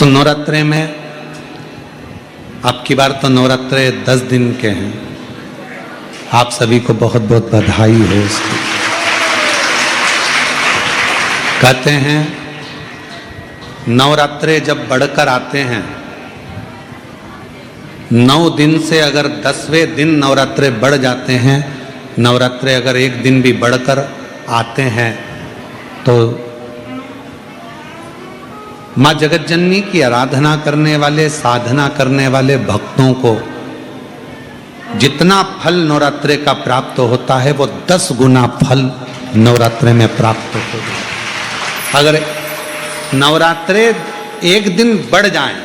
दोस्तों, नवरात्रे में अब की बार तो नवरात्रे 10 दिन के हैं। आप सभी को बहुत बहुत बधाई हो उसकी। कहते हैं नवरात्रे जब बढ़कर आते हैं, 9 दिन से अगर 10वें दिन नवरात्रे बढ़ जाते हैं, नवरात्रे अगर एक दिन भी बढ़कर आते हैं तो माँ जगतजननी की आराधना करने वाले, साधना करने वाले भक्तों को जितना फल नवरात्रे का प्राप्त होता है वो 10 गुना फल नवरात्रे में प्राप्त होता है। अगर नवरात्रे एक दिन बढ़ जाएं,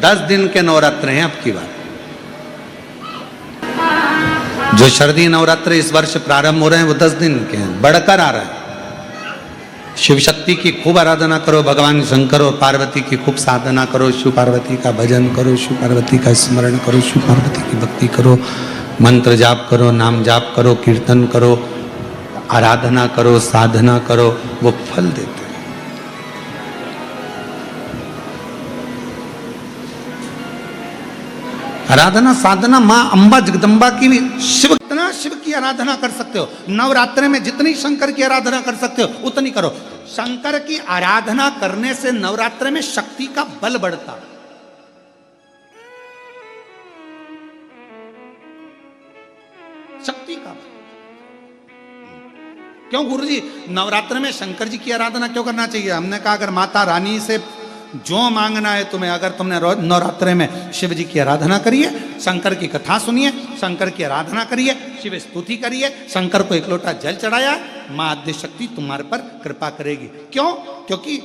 10 दिन के नवरात्रे हैं अब की बार। जो शारदीय नवरात्रे इस वर्ष प्रारंभ हो रहे हैं वो 10 दिन के हैं, बढ़कर आ रहा है। शिव शक्ति की खूब आराधना करो, भगवान शंकर और पार्वती की खूब साधना करो, शिव पार्वती का भजन करो, शिव पार्वती का स्मरण करो, शिव पार्वती की भक्ति करो, मंत्र जाप करो, नाम जाप करो, कीर्तन करो, आराधना करो, साधना करो, वो फल देते हैं। आराधना साधना माँ अम्बा जगदम्बा की भी, शिव की आराधना कर सकते हो। नवरात्रे में जितनी शंकर की आराधना कर सकते हो उतनी करो। शंकर की आराधना करने से नवरात्रे में शक्ति का बल बढ़ता। शक्ति का बल क्यों गुरुजी, नवरात्रे में शंकर जी की आराधना क्यों करना चाहिए? हमने कहा अगर माता रानी से जो मांगना है तुम्हें, अगर तुमने नवरात्रे में शिव जी की आराधना करिए, शंकर की कथा सुनिए, शंकर की आराधना करिए, शिव स्तुति करिए, शंकर को एक लोटा जल चढ़ाया, मां आद्य शक्ति तुम्हारे पर कृपा करेगी। क्यों? क्योंकि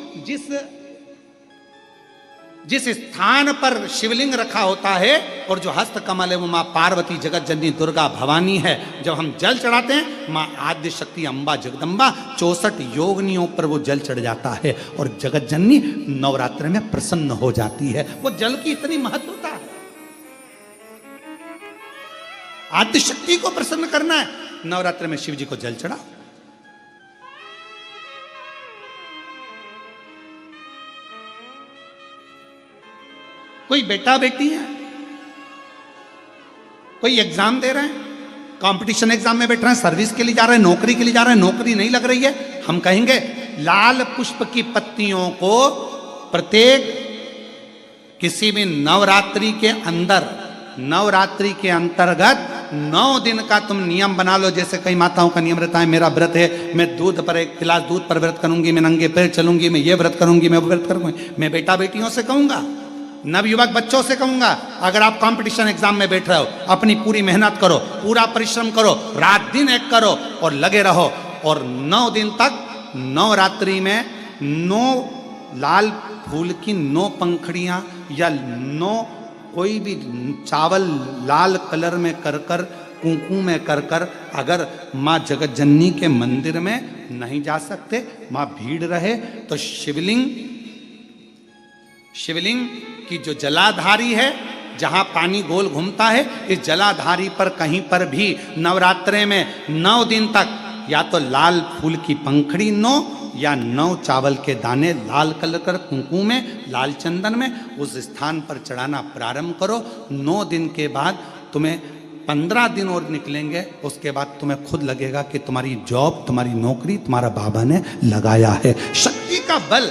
जिस स्थान पर शिवलिंग रखा होता है और जो हस्त कमल है वो माँ पार्वती, जगत जननी, दुर्गा, भवानी है। जब हम जल चढ़ाते हैं, माँ आद्य शक्ति अम्बा जगदम्बा 64 योगिनियों पर वो जल चढ़ जाता है और जगत जननी नवरात्रि में प्रसन्न हो जाती है। वो जल की इतनी महत्वता है। आद्य शक्ति को प्रसन्न करना है, नवरात्रि में शिव जी को जल चढ़ा। कोई बेटा बेटी है, कोई एग्जाम दे रहे हैं, कंपटीशन एग्जाम में बैठ रहे हैं, सर्विस के लिए जा रहे हैं, नौकरी के लिए जा रहे हैं, नौकरी नहीं लग रही है, हम कहेंगे लाल पुष्प की पत्तियों को प्रत्येक किसी भी नवरात्रि के अंदर, नवरात्रि के अंतर्गत 9 दिन का तुम नियम बना लो। जैसे कई माताओं का नियम रहता है, मेरा व्रत है, मैं दूध पर, एक गिलास दूध पर व्रत करूंगी, मैं नंगे पैर चलूंगी, मैं ये व्रत करूंगी, मैं वो व्रत करूंगी। मैं बेटा बेटियों से कहूंगा, नवयुवक बच्चों से कहूंगा, अगर आप कंपटीशन एग्जाम में बैठ रहे हो, अपनी पूरी मेहनत करो, पूरा परिश्रम करो, रात दिन एक करो और लगे रहो। और 9 दिन तक नवरात्रि में 9 लाल फूल की 9 पंखड़ियां या 9 कोई भी चावल लाल कलर में कर कर, कुंकू में कर कर, अगर माँ जगत जननी के मंदिर में नहीं जा सकते, माँ भीड़ रहे तो शिवलिंग की जो जलाधारी है, जहां पानी गोल घूमता है, इस जलाधारी पर कहीं पर भी नवरात्रे में 9 दिन तक या तो लाल फूल की पंखड़ी 9 या 9 चावल के दाने लाल कलर कर कुंकू में, लाल चंदन में उस स्थान पर चढ़ाना प्रारंभ करो। 9 दिन के बाद तुम्हें 15 दिन और निकलेंगे, उसके बाद तुम्हें खुद लगेगा कि तुम्हारी जॉब, तुम्हारी नौकरी तुम्हारा बाबा ने लगाया है। शक्ति का बल,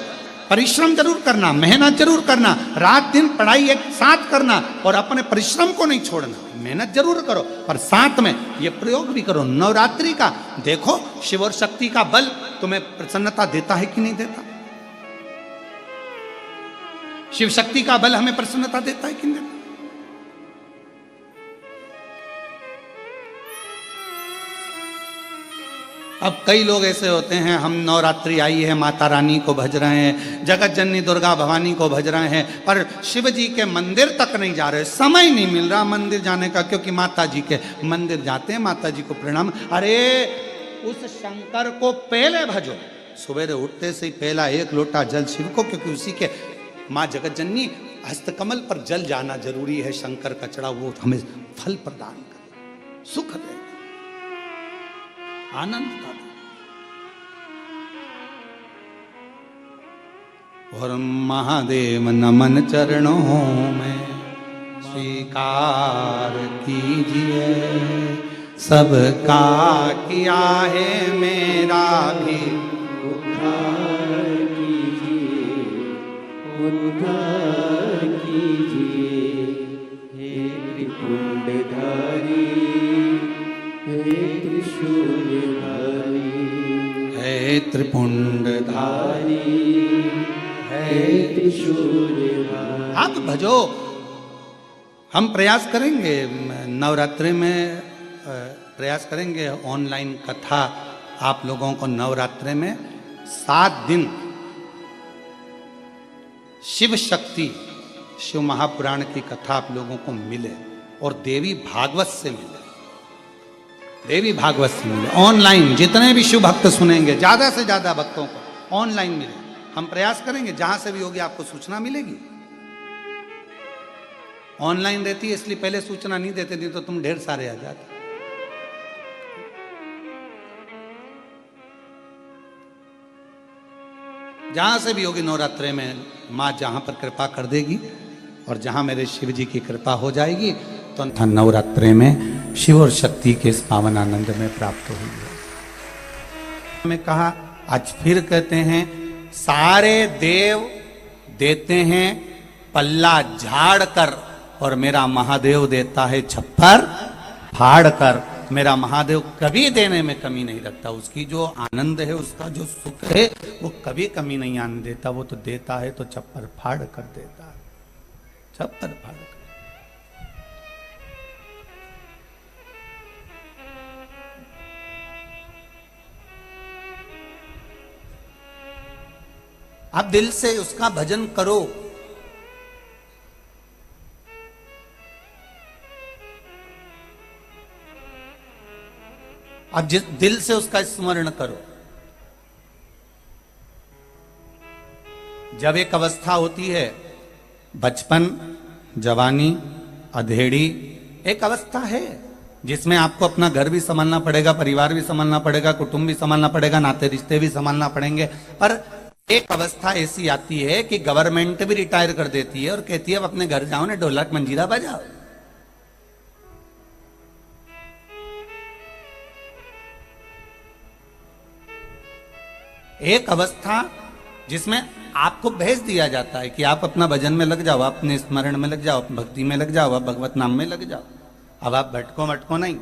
परिश्रम जरूर करना, मेहनत जरूर करना, रात दिन पढ़ाई एक साथ करना और अपने परिश्रम को नहीं छोड़ना। मेहनत जरूर करो पर साथ में ये प्रयोग भी करो नवरात्रि का। देखो शिव और शक्ति का बल तुम्हें प्रसन्नता देता है कि नहीं देता? शिव शक्ति का बल हमें प्रसन्नता देता है कि नहीं देता? अब कई लोग ऐसे होते हैं, हम नवरात्रि आई है, माता रानी को भज रहे हैं, जगत जननी दुर्गा भवानी को भज रहे हैं, पर शिव जी के मंदिर तक नहीं जा रहे, समय नहीं मिल रहा मंदिर जाने का, क्योंकि माता जी के मंदिर जाते हैं, माता जी को प्रणाम। अरे उस शंकर को पहले भजो, सुबह उठते से ही पहला 1 लोटा जल शिव को, क्योंकि उसी के माँ जगत जननी हस्तकमल पर जल जाना जरूरी है। शंकर का चढ़ा वो हमें फल प्रदान करे, सुख दे, आनंद का। और महादेव नमन चरणों में स्वीकार कीजिए, सबका किया है मेरा भी उद्धार कीजिए, उद्धार कीजिए। हे त्रिपुंडधारी, हे त्रिशूलधारी, हे त्रिपुंडधारी, हे त्रिशूलधारी। आप भजो। हम प्रयास करेंगे नवरात्रि में, प्रयास करेंगे ऑनलाइन कथा आप लोगों को नवरात्रि में 7 दिन शिव शक्ति, शिव महापुराण की कथा आप लोगों को मिले और देवी भागवत से मिले, देवी भागवत से मिले ऑनलाइन। जितने भी शिव भक्त सुनेंगे, ज्यादा से ज्यादा भक्तों को ऑनलाइन मिले। हम प्रयास करेंगे जहां से भी होगी आपको सूचना मिलेगी। ऑनलाइन रहती है इसलिए पहले सूचना नहीं देते थी, तो तुम ढेर सारे आ जाते। जहां से भी होगी नवरात्रि में, माँ जहां पर कृपा कर देगी और जहां मेरे शिव जी की कृपा हो जाएगी, तो नवरात्रि में शिव और शक्ति के इस पावन आनंद में प्राप्त हुई है। मैं कहा, आज फिर कहते हैं, सारे देव देते हैं पल्ला झाड़ कर और मेरा महादेव देता है छप्पर फाड़ कर। मेरा महादेव कभी देने में कमी नहीं रखता। उसकी जो आनंद है, उसका जो सुख है, वो कभी कमी नहीं आने देता। वो तो देता है तो छप्पर फाड़ कर देता है, छप्पर फाड़ कर। आप दिल से उसका भजन करो। आप जिस दिल से उसका स्मरण करो। जब एक अवस्था होती है, बचपन, जवानी, अधेड़ी, एक अवस्था है जिसमें आपको अपना घर भी संभालना पड़ेगा, परिवार भी संभालना पड़ेगा, कुटुंब भी संभालना पड़ेगा, नाते रिश्ते भी संभालना पड़ेंगे। पर एक अवस्था ऐसी आती है कि गवर्नमेंट भी रिटायर कर देती है और कहती है अब अपने घर जाओ ना, ढोलक मंजीरा बजाओ। एक अवस्था जिसमें आपको भेज दिया जाता है कि आप अपना भजन में लग जाओ, अपने स्मरण में लग जाओ, भक्ति में लग जाओ, आप भगवत नाम में लग जाओ। अब आप भटको मटको नहीं।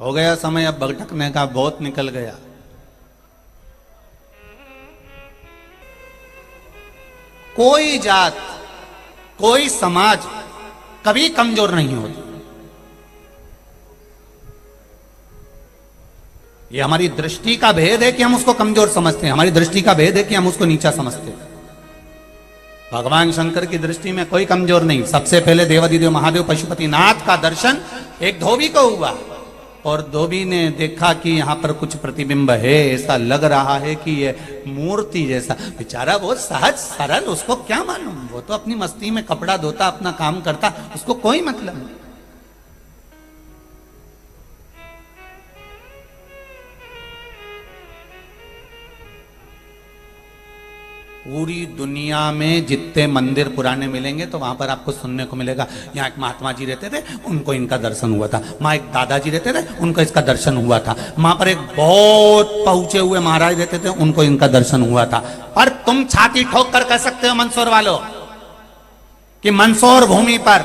हो गया समय अब भटकने का, बहुत निकल गया। कोई जात, कोई समाज कभी कमजोर नहीं होती। ये हमारी दृष्टि का भेद है कि हम उसको कमजोर समझते हैं। हमारी दृष्टि का भेद है कि हम उसको नीचा समझते हैं। भगवान शंकर की दृष्टि में कोई कमजोर नहीं। सबसे पहले देवाधिदेव महादेव पशुपतिनाथ का दर्शन एक धोबी को हुआ और धोबी ने देखा कि यहाँ पर कुछ प्रतिबिंब है, ऐसा लग रहा है कि ये मूर्ति जैसा। बेचारा वो सहज सरल, उसको क्या मालूम, वो तो अपनी मस्ती में कपड़ा धोता, अपना काम करता, उसको कोई मतलब नहीं। पूरी दुनिया में जितने मंदिर पुराने मिलेंगे तो वहां पर आपको सुनने को मिलेगा, यहाँ एक महात्मा जी रहते थे, उनको इनका दर्शन हुआ था। वहां एक दादाजी रहते थे, उनको इसका दर्शन हुआ था। वहां पर एक बहुत पहुंचे हुए महाराज रहते थे, उनको इनका दर्शन हुआ था। और तुम छाती ठोक कर कह सकते हो मंदसौर वालों कि मंदसौर भूमि पर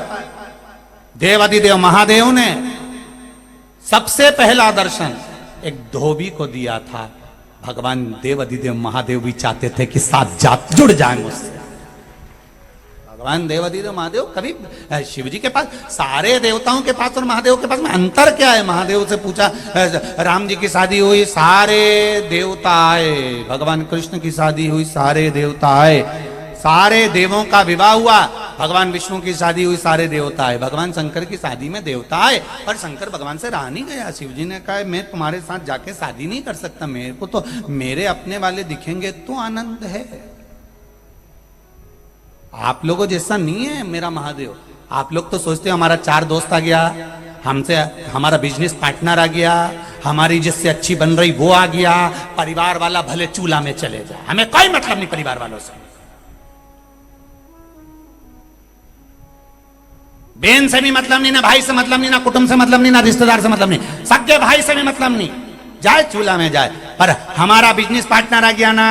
देवाधिदेव महादेव ने सबसे पहला दर्शन एक धोबी को दिया था। भगवान देवाधिदेव महादेव भी चाहते थे कि साथ जात जुड़ जाए मुझसे। भगवान देवाधिदेव महादेव कभी शिव जी के पास, सारे देवताओं के पास और महादेव के पास में अंतर क्या है? महादेव से पूछा, राम जी की शादी हुई, सारे देवता आए। भगवान कृष्ण की शादी हुई, सारे देवता आए। सारे देवों का विवाह हुआ। भगवान विष्णु की शादी हुई, सारे देवता आए। भगवान शंकर की शादी में देवता आए, पर शंकर भगवान से रहा नहीं गया। शिव जी ने कहा मैं तुम्हारे साथ जाके शादी नहीं कर सकता, मेरे को तो मेरे अपने वाले दिखेंगे तो आनंद है। आप लोगों जैसा नहीं है मेरा महादेव। आप लोग तो सोचते हो हमारा 4 दोस्त आ गया, हमसे हमारा बिजनेस पार्टनर आ गया, हमारी जिससे अच्छी बन रही वो आ गया, परिवार वाला भले चूल्हा में चले जाए, हमें कोई मतलब नहीं परिवार वालों से। बहन से भी मतलब नहीं, ना भाई से मतलब नहीं, ना कुटुंब से मतलब नहीं, ना रिश्तेदार से मतलब नहीं, सगे भाई से भी मतलब नहीं, जाए चूल्हा में जाए। पर हमारा बिजनेस पार्टनर आ गया ना,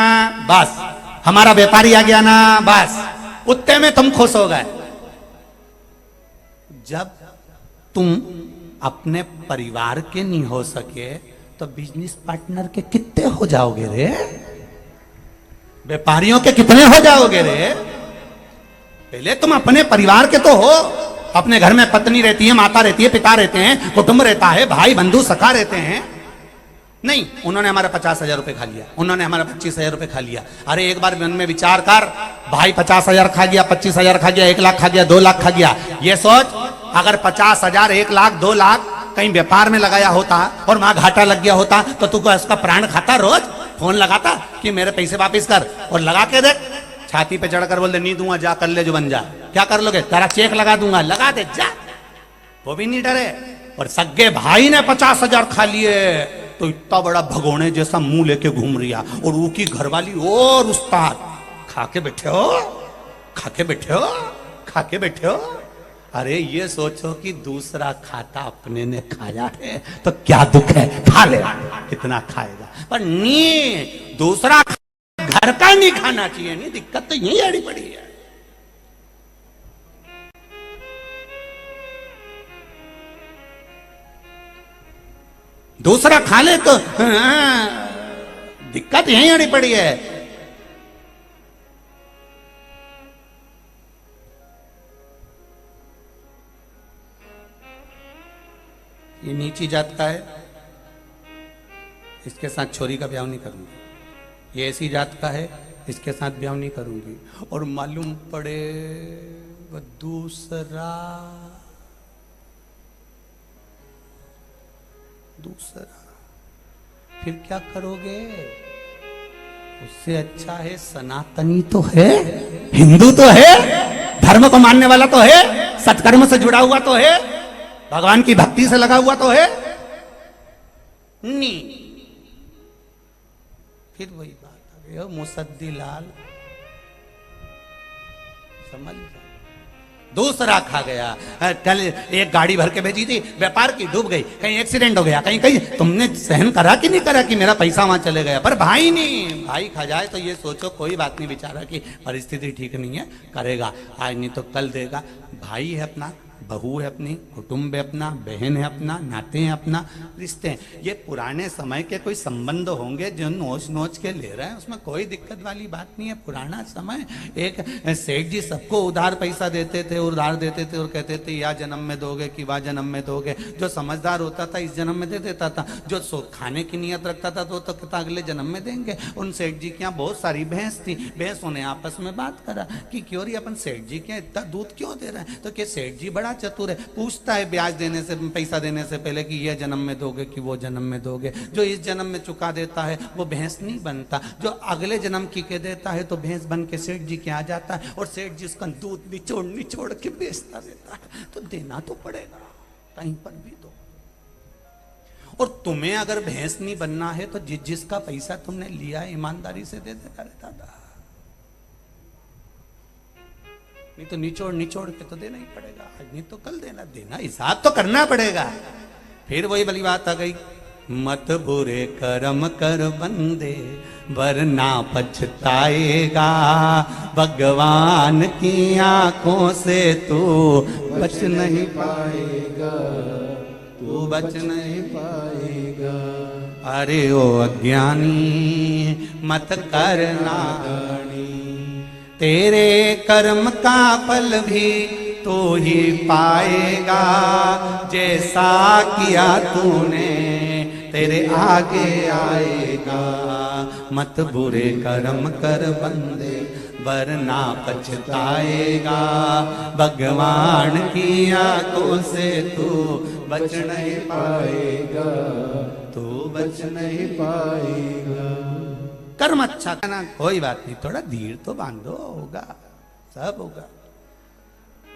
बस हमारा व्यापारी आ गया ना, बस उतने में तुम खुश हो गए। जब तुम अपने परिवार के नहीं हो सके तो बिजनेस पार्टनर के कितने हो जाओगे रे, व्यापारियों के कितने हो जाओगे रे। पहले तुम अपने परिवार के तो हो, अपने घर में पत्नी रहती है, माता रहती है, पिता रहते हैं, कुटुंब रहता है, भाई बंधु सखा रहते हैं। नहीं, उन्होंने हमारा 50,000 रुपए खा लिया, उन्होंने हमारा 25,000 रुपए खा लिया। अरे एक बार मन में विचार कर, भाई 50,000 खा गया, 25,000 खा गया, 1 लाख खा गया, 2 लाख खा गया। ये सोच, अगर 50,000, 1 लाख, 2 लाख कहीं व्यापार में लगाया होता और वहां घाटा लग गया होता तो तू उसका प्राण खाता, रोज फोन लगाता कि मेरे पैसे वापिस कर, और लगा के देख, छाती पे चढ़कर बोल दे नहीं दूंगा, जा कर ले जो बन जा। क्या कर लोगे, तेरा चेक लगा दूंगा, लगा दे जा, वो भी नहीं डरे। और सगे भाई ने 50,000 खा लिए तो इतना बड़ा भगोने जैसा मुंह लेके घूम रिया, और वो की घरवाली और उस्ताद, खा के बैठे हो, खा के बैठे हो, खा के बैठे हो। अरे ये सोचो कि दूसरा खाता अपने ने खाया है तो क्या दुख है, खा ले, कितना खाएगा, पर नहीं, दूसरा घर का नहीं खाना चाहिए। नहीं, दिक्कत तो यही आड़ी पड़ी है। दूसरा खा ले तो दिक्कत यही आड़ी पड़ी है। ये नीची जात का है, इसके साथ छोरी का ब्याह नहीं करूंगी। ये ऐसी जात का है, इसके साथ ब्याह नहीं करूंगी। और मालूम पड़े वो दूसरा फिर क्या करोगे? उससे अच्छा है सनातनी तो है, हिंदू तो है, धर्म को मानने वाला तो है, सत्कर्म से जुड़ा हुआ तो है, भगवान की भक्ति से लगा हुआ तो है। नहीं, फिर वही बात आ गई, मुसद्दी लाल समझ जाए। दूसरा खा गया, कल एक गाड़ी भर के भेजी थी, व्यापार की, डूब गई, कहीं एक्सीडेंट हो गया, कहीं कहीं तुमने सहन करा कि नहीं करा कि मेरा पैसा वहां चले गया। पर भाई नहीं, भाई खा जाए तो ये सोचो कोई बात नहीं, बेचारा की परिस्थिति ठीक नहीं है, करेगा आज नहीं तो कल देगा। भाई है अपना, बहू है अपनी, कुटुंब है अपना, बहन है अपना, नाते हैं अपना, रिश्ते हैं। ये पुराने समय के कोई संबंध होंगे जो नोच नोच के ले रहे हैं, उसमें कोई दिक्कत वाली बात नहीं है। पुराना समय, एक सेठ जी सबको उधार पैसा देते थे, उधार देते थे और कहते थे या जन्म में दोगे कि वह जन्म में दोगे। जो समझदार होता था इस जन्म में दे देता था, जो खाने की नियत रखता था तो कहता अगले जन्म में देंगे। उन सेठ जी के यहाँ बहुत सारी भैंस थी, भैंसों ने आपस में बात करा कि क्यों री अपन सेठ जी के यहाँ इतना दूध क्यों दे रहे हैं। तो क्या सेठ जी बड़ा चतुर है, पूछता है ब्याज देने से, पैसा देने से पहले कि यह जन्म में दोगे कि वो जन्म में दोगे। जो इस जन्म में चुका देता है वो भैंस नहीं बनता, जो अगले जन्म की के देता है तो भैंस बन के सेठ जी के आ जाता है, और सेठ जी उसका दूध निचोड़ निचोड़ के बेचता रहता है। तो देना तो पड़ेगा, कहीं पर भी दो। और तुम्हें अगर भैंस नहीं बनना है तो जिसका पैसा तुमने लिया ईमानदारी से दे देता रहता था, नहीं तो निचोड़ निचोड़ के तो देना ही पड़ेगा, आज नहीं तो कल देना, देना हिसाब तो करना पड़ेगा। फिर वही वाली बात आ गई, मत बुरे कर्म कर बंदे वरना पछताएगा, भगवान की आंखों से तू बच नहीं पाएगा, तू बच नहीं पाएगा। अरे ओ अज्ञानी मत करना, तेरे कर्म का फल भी तो ही पाएगा, जैसा किया तूने तेरे आगे आएगा। मत बुरे कर्म कर बंदे वरना पछताएगा, भगवान की आंखों से तू बच नहीं पाएगा, तू बच नहीं पाएगा। कर्म अच्छा करना कोई बात नहीं, थोड़ा धीर तो बांधो, होगा सब होगा।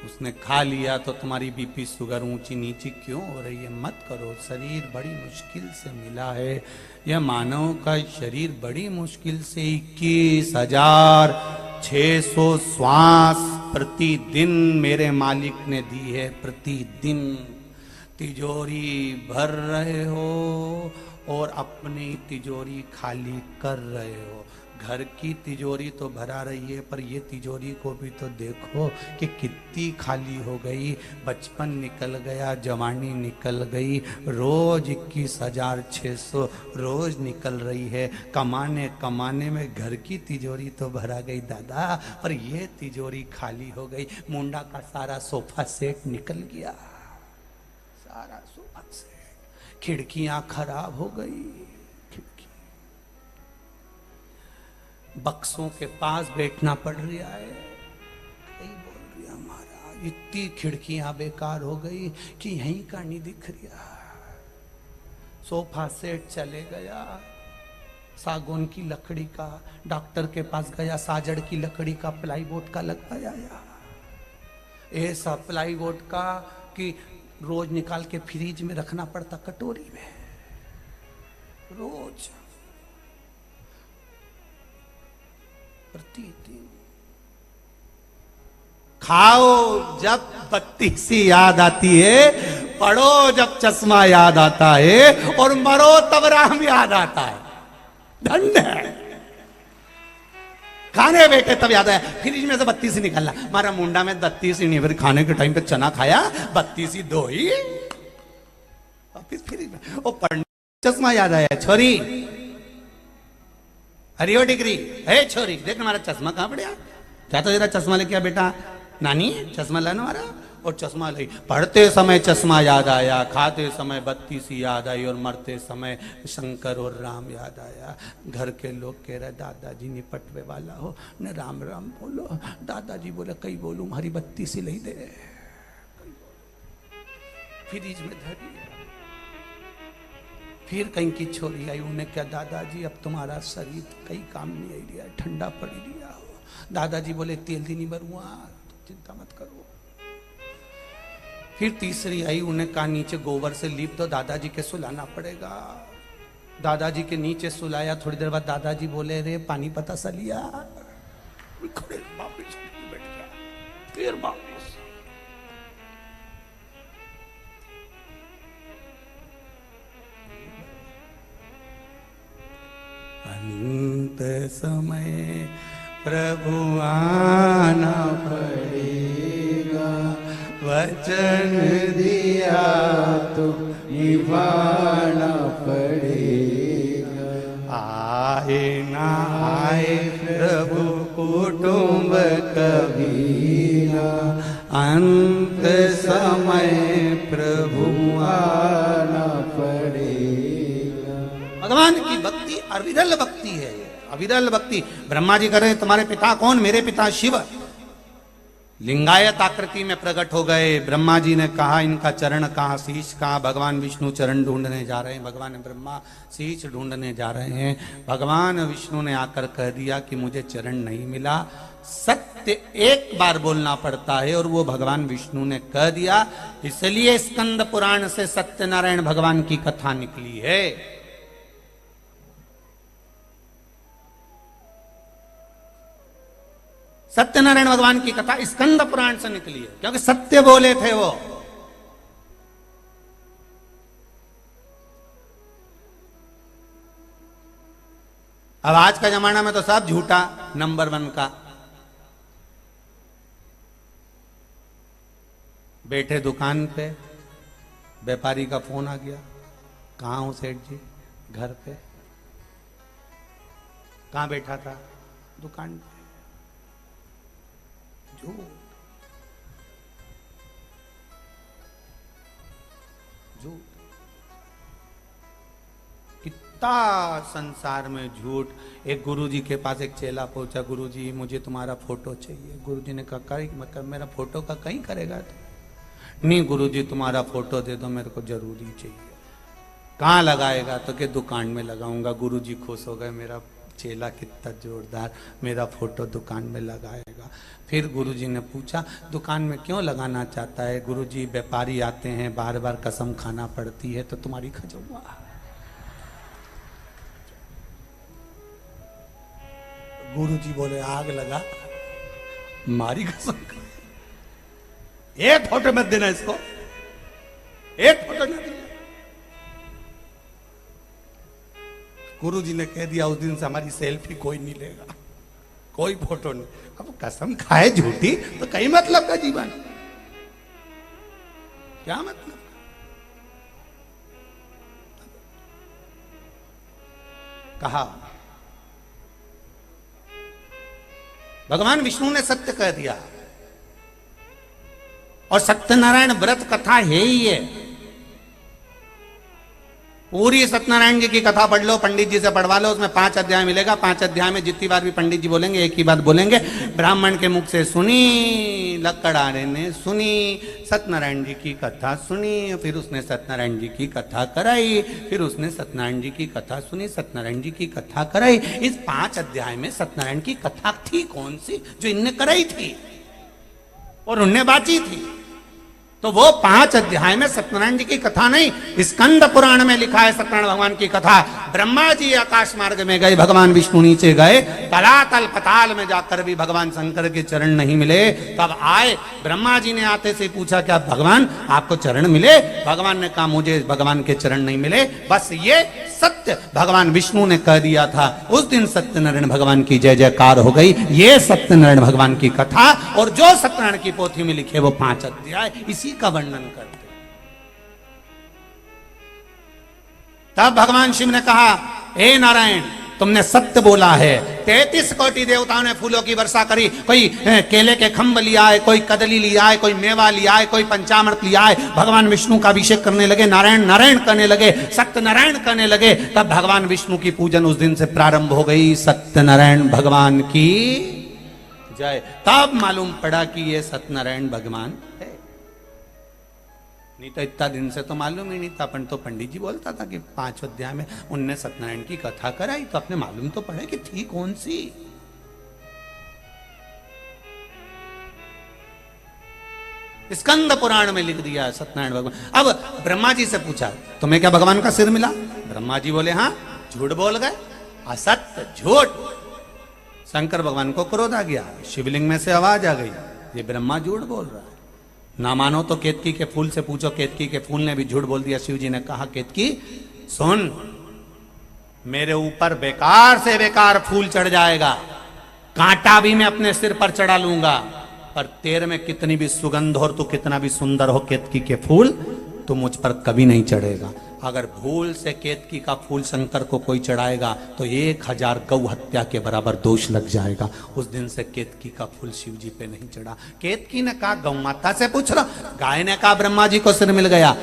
उसने खा लिया तो तुम्हारी बीपी शुगर ऊंची नीची क्यों हो रही है? मत करो। शरीर बड़ी मुश्किल से मिला है। यह मानव का शरीर बड़ी मुश्किल से 21,600 श्वास प्रतिदिन मेरे मालिक ने दी है। प्रतिदिन तिजोरी भर रहे हो और अपनी तिजोरी खाली कर रहे हो। घर की तिजोरी तो भरा रही है, पर ये तिजोरी को भी तो देखो कि कितनी खाली हो गई। बचपन निकल गया, जवानी निकल गई, रोज 21,600 रोज निकल रही है। कमाने कमाने में घर की तिजोरी तो भरा गई दादा, पर ये तिजोरी खाली हो गई। मुंडा का सारा सोफा सेट निकल गया, सारा सोफा सेट। खिड़कियां खराब हो गई, बक्सों के पास बैठना पड़ रहा है। कई बोल रहा महाराज इतनी खिड़कियां बेकार हो गई कि यहीं का नहीं दिख रहा। सोफा सेट चले गया, सागौन की लकड़ी का। डॉक्टर के पास गया, साजड़ की लकड़ी का प्लाईवुड का लगवाया। ऐसा प्लाईवुड का कि रोज निकाल के फ्रिज में रखना पड़ता, कटोरी में रोज। प्रतिदिन खाओ जब बत्ती सी याद आती है, पढ़ो जब चश्मा याद आता है, और मरो तब राम याद आता है। दंड है। खाने बैठे तब याद आया, फ्रिज में से बत्ती सी निकालना। हमारा मुंडा में बत्ती सी नहीं, फिर खाने के टाइम पे चना खाया, बत्ती सी धोई, फ्रिज में। वो पढ़ने चश्मा याद आया। छोरी हरियो डिग्री, हे छोरी देख हमारा चश्मा कहाँ पड़ा? क्या तो तेरा चश्मा लेके आ बेटा? नानी चश्मा लाना हमारा। और चश्मा लाई। पढ़ते समय चश्मा याद आया, खाते समय बत्ती सी याद आई, और मरते समय शंकर और राम याद आया। घर के लोग कह रहे दादाजी निपटवे वाला हो न, राम राम बोलो। दादाजी बोले कई बोलूं, हरी बत्ती सी लाई दे। फ्रिज में धरी। फिर कहीं की छोरी आई, उन्हें क्या दादाजी अब तुम्हारा शरीर कई काम नहीं आई रहा, ठंडा पड़ी रहा हो। दादाजी बोले तेल दी नहीं भरूआ, चिंता मत करो। फिर तीसरी आई, उन्हें कहा नीचे गोबर से लीप दो, दादाजी के सुलाना पड़ेगा। दादाजी के नीचे सुलाया। थोड़ी देर बाद दादाजी बोले रे पानी पता सा लिया। वापिस बैठ गया। फिर वापिस। अंत समय प्रभु आना पड़ेगा, वचन दिया तो निभाना पड़ेगा। आए ना आए प्रभु कुटुंब कबीरा, अंत समय प्रभु आना पड़ेगा। भगवान की भक्ति अविरल भक्ति है, अविरल भक्ति। ब्रह्मा जी कह रहे तुम्हारे पिता कौन? मेरे पिता शिव लिंगायत आकृति में प्रकट हो गए। ब्रह्मा जी ने कहा इनका चरण कहाँ, शीश कहाँ? भगवान विष्णु चरण ढूंढने जा रहे हैं, भगवान ब्रह्मा शीश ढूंढने जा रहे हैं। भगवान विष्णु ने आकर कह दिया कि मुझे चरण नहीं मिला। सत्य एक बार बोलना पड़ता है, और वो भगवान विष्णु ने कह दिया। इसलिए स्कंद पुराण से सत्यनारायण भगवान की कथा निकली है। सत्यनारायण भगवान की कथा स्कंद पुराण से निकली है, क्योंकि सत्य बोले थे वो। अब आज का जमाना में तो सब झूठा नंबर 1 का। बैठे दुकान पे, व्यापारी का फोन आ गया, कहाँ हो सेठ जी? घर पे। कहाँ बैठा था? दुकान पे। झूठ झूठ, कितना संसार में झूठ। एक गुरुजी के पास एक चेला पहुंचा, गुरुजी मुझे तुम्हारा फोटो चाहिए। गुरुजी ने कहा मतलब मेरा फोटो का कहीं करेगा तो? नहीं गुरुजी तुम्हारा फोटो दे दो, मेरे को जरूरी चाहिए। कहाँ लगाएगा? तो के दुकान में लगाऊंगा। गुरुजी खुश हो गए, मेरा चेला कितना जोरदार, मेरा फोटो दुकान में लगाएगा। फिर गुरुजी ने पूछा दुकान में क्यों लगाना चाहता है? गुरुजी व्यापारी आते हैं, बार बार कसम खाना पड़ती है, तो तुम्हारी खजौआ। गुरुजी बोले आग लगा, मारी कसम, एक फोटो मत देना इसको, एक फोटो न देना। गुरुजी ने कह दिया उस दिन से हमारी सेल्फी कोई नहीं लेगा, कोई फोटो नहीं। अब कसम खाए झूठी तो कई मतलब का जीवन, क्या मतलब? कहा भगवान विष्णु ने सत्य कह दिया, और सत्यनारायण व्रत कथा है ही है। पूरी सत्यनारायण जी की कथा पढ़ लो, पंडित जी से पढ़वा लो, उसमें 5 अध्याय मिलेगा। 5 अध्याय में जितनी बार भी पंडित जी बोलेंगे एक ही बात बोलेंगे, ब्राह्मण के मुख से सुनी, लक्कड़ारे ने सुनी, सत्यनारायण जी की कथा सुनी, फिर उसने सत्यनारायण जी की कथा कराई, फिर उसने सत्यनारायण जी की कथा सुनी, सत्यनारायण जी की कथा कराई। इस 5 अध्याय में सत्यनारायण की कथा थी कौन सी जो इनने कराई थी और उनने बाची थी? तो वो 5 अध्याय में सत्यनारायण जी की कथा नहीं, स्कंद पुराण में लिखा है सत्यनारायण भगवान की कथा। ब्रह्मा जी आकाश मार्ग में गए, भगवान विष्णु नीचे गए, तलातल पताल में जाकर भी भगवान शंकर के चरण नहीं मिले। तब आए, ब्रह्मा जी ने आते से पूछा क्या भगवान आपको चरण मिले? भगवान ने कहा मुझे भगवान के चरण नहीं मिले। बस ये सत्य भगवान विष्णु ने कह दिया था। उस दिन सत्यनारायण भगवान की जय जयकार हो गई। ये सत्यनारायण भगवान की कथा, और जो सत्यनारायण की पोथी में लिखे वो 5 अध्याय इसी का वर्णन करते। तब भगवान शिव ने कहा हे नारायण तुमने सत्य बोला है। 33 कोटि देवताओं ने फूलों की वर्षा करी, कोई केले के खंभ लिया है, कोई कदली लिया है, कोई मेवा लिया है, कोई पंचामृत लिया है। भगवान विष्णु का अभिषेक करने लगे, नारायण नारायण करने लगे, सत्यनारायण करने लगे। तब भगवान विष्णु की पूजन उस दिन से प्रारंभ हो गई। सत्यनारायण भगवान की जय। तब मालूम पड़ा कि ये सत्यनारायण भगवान है, नहीं तो इतना दिन से तो मालूम ही नहीं था। अपन तो पंडित जी बोलता था कि 5 अध्याय में उनने सत्यनारायण की कथा कराई, तो अपने मालूम तो पड़े कि थी कौन सी। स्कंद पुराण में लिख दिया सत्यनारायण भगवान। अब ब्रह्मा जी से पूछा तुम्हें क्या भगवान का सिर मिला? ब्रह्मा जी बोले हाँ। झूठ बोल गए, असत्य झूठ। शंकर भगवान को क्रोध आ गया, शिवलिंग में से आवाज आ गई ये ब्रह्मा झूठ बोल रहा है। ना मानो तो केतकी के फूल से पूछो, केतकी के फूल ने भी झूठ बोल दिया। शिव जी ने कहा केतकी सुन, मेरे ऊपर बेकार से बेकार फूल चढ़ जाएगा, कांटा भी मैं अपने सिर पर चढ़ा लूंगा, पर तेरे में कितनी भी सुगंध हो और तू कितना भी सुंदर हो केतकी के फूल, तो मुझ पर कभी नहीं चढ़ेगा। अगर भूल से केतकी का फूल शंकर को कोई चढ़ाएगा तो 1000 गौ हत्या के बराबर दोष लग जाएगा। उस दिन से केतकी का फूल शिव जी पे नहीं चढ़ा। केतकी ने कहा गौ माता से पूछ लो, गाय ने कहा ब्रह्मा जी को सिर मिल गया,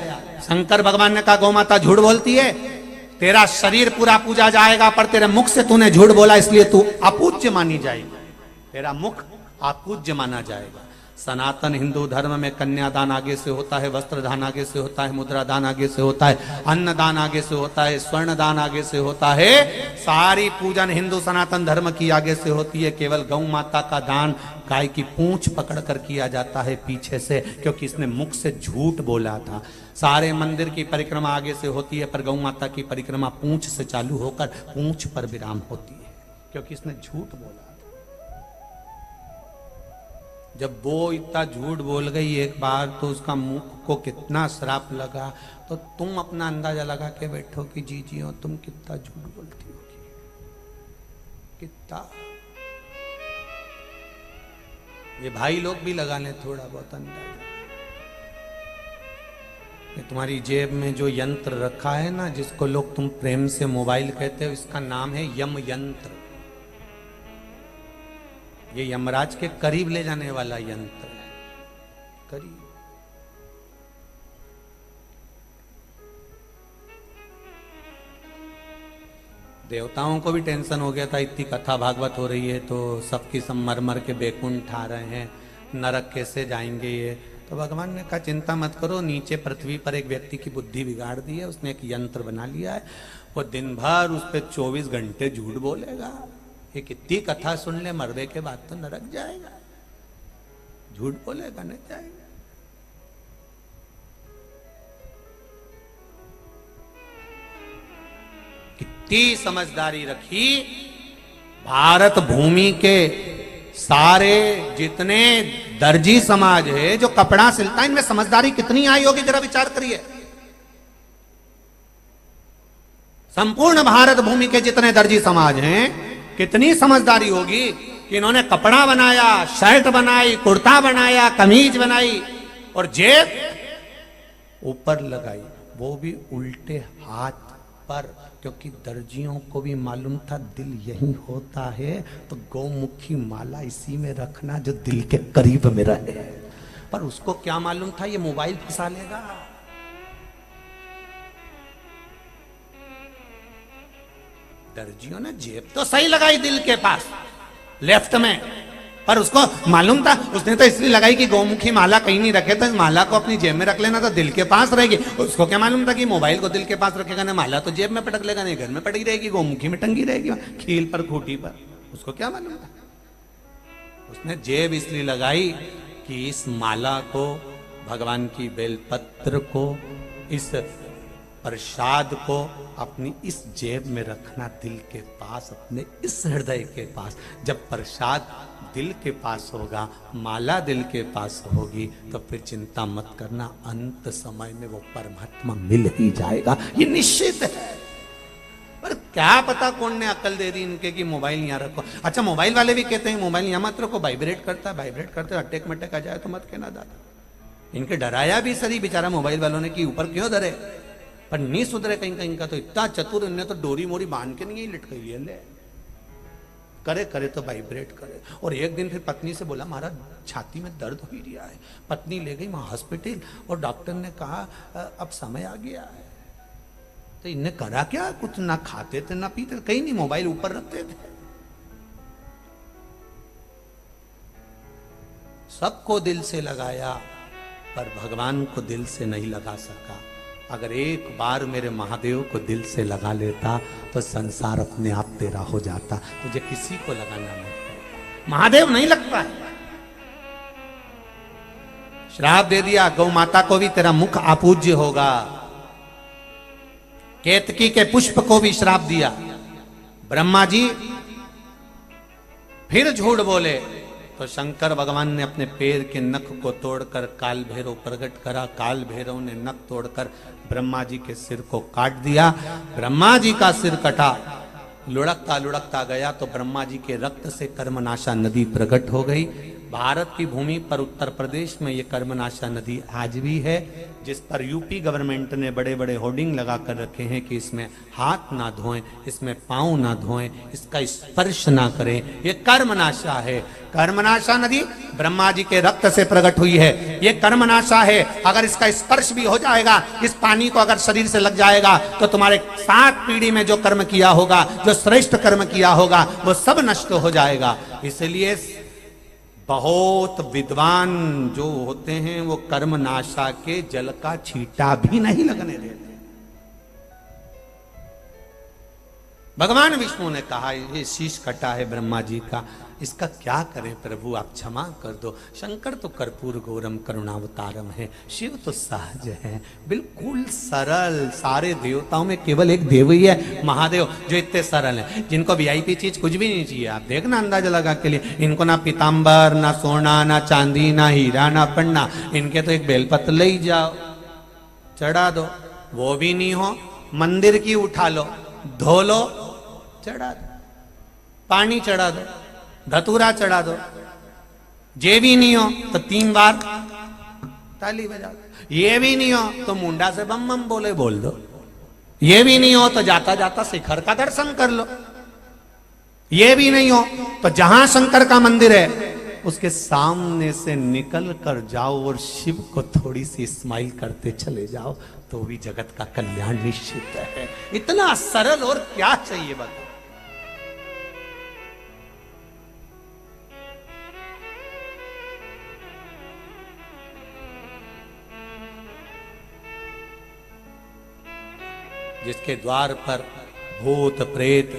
शंकर भगवान ने कहा गौ माता झूठ बोलती है, तेरा शरीर पूरा पूजा जाएगा पर तेरे मुख से तूने झूठ बोला इसलिए तू अपूज्य मानी जाएगी, तेरा मुख अपूज्य माना जाएगा। सनातन हिंदू धर्म में कन्यादान आगे से होता है, वस्त्र दान आगे से होता है, मुद्रा दान आगे से होता है, अन्न दान आगे से होता है, स्वर्ण दान आगे से होता है। सारी पूजन हिंदू सनातन धर्म की आगे से होती है। केवल गौ माता का दान गाय की पूंछ पकड़ कर किया जाता है पीछे से, क्योंकि इसने मुख से झूठ बोला था। सारे मंदिर की परिक्रमा आगे से होती है, पर गौ माता की परिक्रमा पूंछ से चालू होकर पूंछ पर विराम होती है, क्योंकि इसने झूठ बोला। जब वो इतना झूठ बोल गई एक बार तो उसका मुख को कितना श्राप लगा, तो तुम अपना अंदाजा लगा के बैठो कि जी हो तुम कितना झूठ बोलती होगी, कितना। ये भाई लोग भी लगा लें थोड़ा बहुत अंदाजा। ये तुम्हारी जेब में जो यंत्र रखा है ना, जिसको लोग तुम प्रेम से मोबाइल कहते हो, इसका नाम है यम यंत्र। ये यमराज के करीब ले जाने वाला यंत्र है, करीब। देवताओं को भी टेंशन हो गया था, इतनी कथा भागवत हो रही है तो सबकी सब मर मर के बैकुंठ आ रहे हैं, नरक कैसे जाएंगे ये। तो भगवान ने कहा चिंता मत करो, नीचे पृथ्वी पर एक व्यक्ति की बुद्धि बिगाड़ दी है, उसने एक यंत्र बना लिया है, वो दिन भर उस पर 24 घंटे झूठ बोलेगा। ये कितनी कथा सुन ले, मरने के बाद तो नरक जाएगा, झूठ बोलेगा नहीं जाएगा। कितनी समझदारी रखी। भारत भूमि के सारे जितने दर्जी समाज है जो कपड़ा सिलता है, इनमें समझदारी कितनी आई होगी, जरा विचार करिए। संपूर्ण भारत भूमि के जितने दर्जी समाज हैं, कितनी समझदारी होगी कि इन्होंने कपड़ा बनाया, शर्ट बनाई, कुर्ता बनाया, कमीज बनाई और जेब ऊपर लगाई, वो भी उल्टे हाथ पर, क्योंकि दर्जियों को भी मालूम था दिल यही होता है, तो गौमुखी माला इसी में रखना जो दिल के करीब में रहे। पर उसको क्या मालूम था ये मोबाइल फंसा लेगा। दर्जियों ने जेब तो सही लगाई दिल के पास लेफ्ट में, पर उसको मालूम था, उसने तो इसलिए लगाई कि गौमुखी माला कहीं नहीं रखे, तो इस माला को अपनी जेब में रख लेना तो दिल के पास रहेगी। उसको क्या मालूम था कि मोबाइल को दिल के पास रखेगा ना, माला तो जेब में पटक लेगा, नहीं घर में पटकी रहेगी, गौमुखी में टंगी रहेगी खील पर, खूटी पर। उसको क्या मालूम था? उसने जेब इसलिए लगाई कि इस माला को, भगवान की बेलपत्र को, इस प्रसाद को अपनी इस जेब में रखना, दिल के पास, अपने इस हृदय के पास। जब प्रसाद दिल के पास होगा, माला दिल के पास होगी, तो फिर चिंता मत करना, अंत समय में वो परमात्मा मिल ही जाएगा, ये निश्चित है। पर क्या पता कौन ने अकल दे दी इनके कि मोबाइल यहां रखो। अच्छा, मोबाइल वाले भी कहते हैं मोबाइल यहां मत रखो, वाइब्रेट करता है, वाइब्रेट करते अटैक मटैक आ जाए तो मत कहना दादा। इनके डराया भी सही बेचारा मोबाइल वालों ने कि ऊपर क्यों डरे, पर नहीं सुधरे कहीं कहीं का। तो इतना चतुर, इनने तो डोरी मोरी बांध के नहीं लटकाई लिया, ले करे करे तो वाइब्रेट करे। और एक दिन फिर पत्नी से बोला महाराज छाती में दर्द हो रहा है। पत्नी ले गई वहां हॉस्पिटल और डॉक्टर ने कहा अब समय आ गया है। तो इनने करा क्या, कुछ ना खाते थे ना पीते, कहीं नहीं, मोबाइल ऊपर रखते थे। सबको दिल से लगाया पर भगवान को दिल से नहीं लगा सका। अगर एक बार मेरे महादेव को दिल से लगा लेता तो संसार अपने आप तेरा हो जाता। तुझे किसी को लगाना नहीं, महादेव नहीं लगता है। श्राप दे दिया, गौ माता को भी तेरा मुख अपूज्य होगा। केतकी के पुष्प को भी श्राप दिया। ब्रह्मा जी फिर झूठ बोले तो शंकर भगवान ने अपने पैर के नख को तोड़कर काल भैरव प्रकट करा। काल भैरव ने नख तोड़कर ब्रह्मा जी के सिर को काट दिया। ब्रह्मा जी का सिर कटा, लुढ़कता लुढ़कता गया तो ब्रह्मा जी के रक्त से कर्मनाशा नदी प्रकट हो गई। भारत की भूमि पर उत्तर प्रदेश में ये कर्मनाशा नदी आज भी है, जिस पर यूपी गवर्नमेंट ने बड़े बड़े होर्डिंग लगा कर रखे हैं कि इसमें हाथ ना धोएं, इसमें पांव ना धोएं, इसका स्पर्श ना करें। ये कर्मनाशा है। कर्मनाशा नदी ब्रह्मा जी के रक्त से प्रकट हुई है। ये कर्मनाशा है। अगर इसका स्पर्श भी हो जाएगा, इस पानी को अगर शरीर से लग जाएगा तो तुम्हारे 7 पीढ़ी में जो कर्म किया होगा, जो श्रेष्ठ कर्म किया होगा, वो सब नष्ट हो जाएगा। इसलिए बहुत विद्वान जो होते हैं वो कर्मनाशा के जल का छींटा भी नहीं लगने देते। भगवान विष्णु ने कहा ये शीश कटा है ब्रह्मा जी का, इसका क्या करें प्रभु, आप क्षमा कर दो। शंकर तो कर्पूर गौरम करुणावतारम है, शिव तो सहज है, बिल्कुल सरल। सारे देवताओं में केवल एक देव ही है, महादेव, जो इतने सरल हैं, जिनको वीआईपी चीज कुछ भी नहीं चाहिए। आप देखना अंदाजा लगा के लिए, इनको ना पीताम्बर, ना सोना, ना चांदी, ना हीरा, ना पन्ना, इनके तो एक बेलपत्र ले ही जाओ, चढ़ा दो, वो भी नहीं हो, मंदिर की उठा लो, धो लो, चढ़ा दो, पानी चढ़ा दो, धतूरा चढ़ा दो, ये भी नहीं हो तो 3 बार ताली बजा दो, ये भी नहीं हो तो मुंडा से बम बम बोले बोल दो, ये भी नहीं हो तो जाता जाता शिखर का दर्शन कर लो, ये भी नहीं हो तो जहां शंकर का मंदिर है उसके सामने से निकल कर जाओ और शिव को थोड़ी सी स्माइल करते चले जाओ, तो भी जगत का कल्याण निश्चित है। इतना सरल और क्या चाहिए बताओ। जिसके द्वार पर भूत प्रेत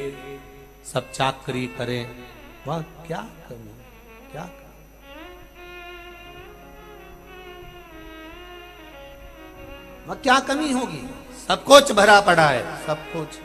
सब चाकरी करें, वह क्या कमी, क्या कमी? वह क्या कमी होगी? सब कुछ भरा पड़ा है, सब कुछ।